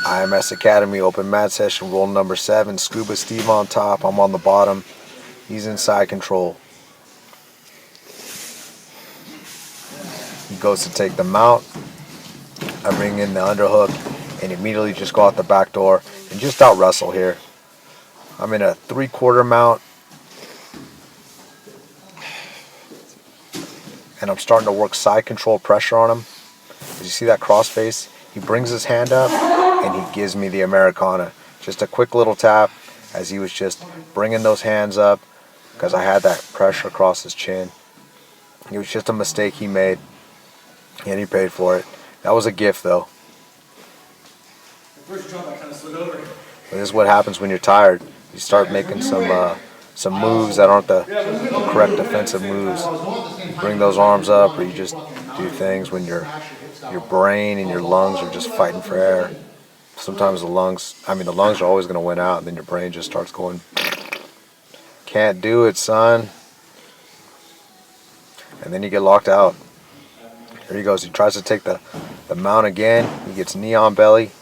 IMS Academy open mat session, roll number 7. Scuba Steve on top. I'm on the bottom. He's in side control. He goes to take the mount. I bring in the underhook and immediately just go out the back door and just out wrestle here. I'm in a 3/4 mount. And I'm starting to work side control pressure on him. As you see that cross face, he brings his hand up and he gives me the Americana. Just a quick little tap as he was just bringing those hands up because I had that pressure across his chin. It was just a mistake he made and he paid for it. That was a gift though. But this is what happens when you're tired. You start making some moves that aren't the correct defensive moves. You bring those arms up, or you just do things when your brain and your lungs are just fighting for air. Sometimes the lungs are always going to win out, and then your brain just starts going, can't do it, son. And then you get locked out. Here he goes. He tries to take the mount again. He gets knee on belly.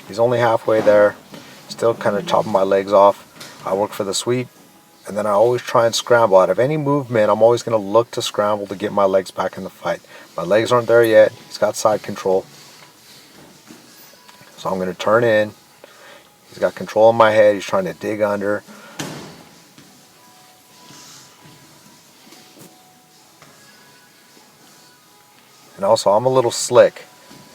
He's only halfway there. Still kind of chopping my legs off. I work for the sweep. And then I always try and scramble. Out of any movement, I'm always going to look to scramble to get my legs back in the fight. My legs aren't there yet. He's got side control. So I'm going to turn in. He's got control in my head. He's trying to dig under. And also, I'm a little slick.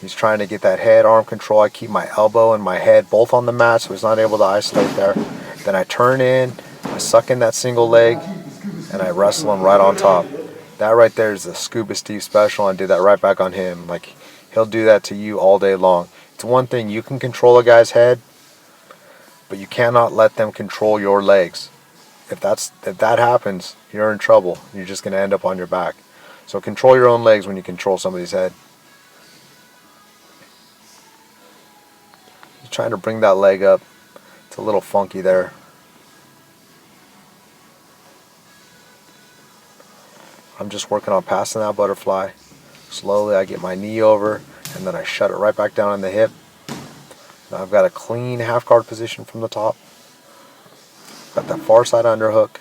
He's trying to get that head-arm control. I keep my elbow and my head both on the mat, so he's not able to isolate there. Then I turn in. I suck in that single leg and I wrestle him right on top. That right there is the Scuba Steve special. I did that right back on him. Like, he'll do that to you all day long. It's one thing, you can control a guy's head, but you cannot let them control your legs. If that happens, you're in trouble. You're just going to end up on your back. So control your own legs when you control somebody's head. You're trying to bring that leg up. It's a little funky there. I'm just working on passing that butterfly. Slowly I get my knee over and then I shut it right back down on the hip. Now I've got a clean half guard position from the top. Got that far side underhook.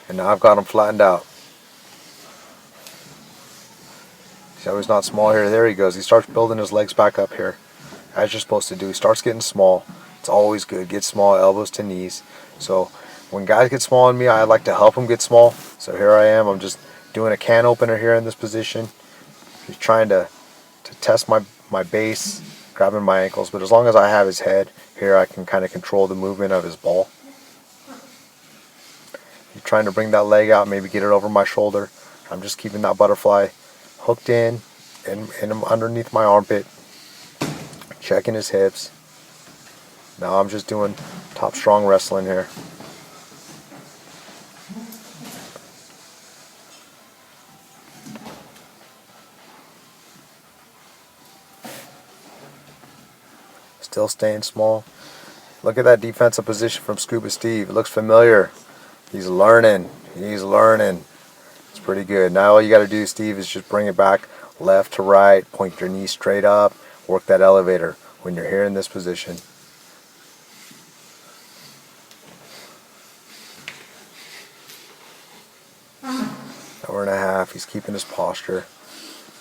And now I've got him flattened out. See how he's not small here? There he goes. He starts building his legs back up here. As you're supposed to do. He starts getting small. It's always good. Get small, elbows to knees. So when guys get small on me, I like to help them get small. So here I am. I'm just doing a can opener here in this position. He's trying to test my base, grabbing my ankles. But as long as I have his head, here I can kind of control the movement of his ball. He's trying to bring that leg out, maybe get it over my shoulder. I'm just keeping that butterfly hooked in and underneath my armpit, checking his hips. Now I'm just doing top strong wrestling here. Still staying small. Look at that defensive position from Scuba Steve. It looks familiar. He's learning. He's learning. It's pretty good. Now all you got to do, Steve, is just bring it back left to right. Point your knee straight up. Work that elevator when you're here in this position. Hour and a half. He's keeping his posture.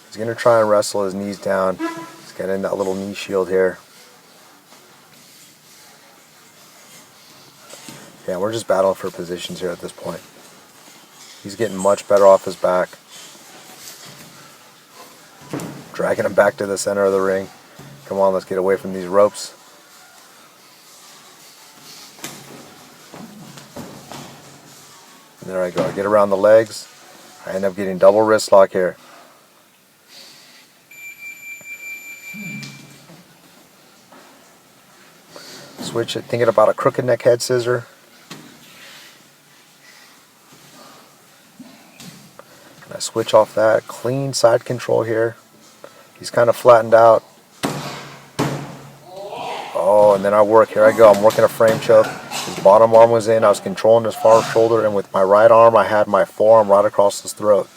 He's going to try and wrestle his knees down. He's getting that little knee shield here. Yeah, we're just battling for positions here at this point. He's getting much better off his back. Dragging him back to the center of the ring. Come on, let's get away from these ropes. And there I go. I get around the legs. I end up getting double wrist lock here. Switch it, thinking about a crooked neck head scissor. And I switch off that. Clean side control here. He's kind of flattened out. Oh, and then I work. Here I go. I'm working a frame choke. His bottom arm was in. I was controlling his far shoulder, and with my right arm, I had my forearm right across his throat.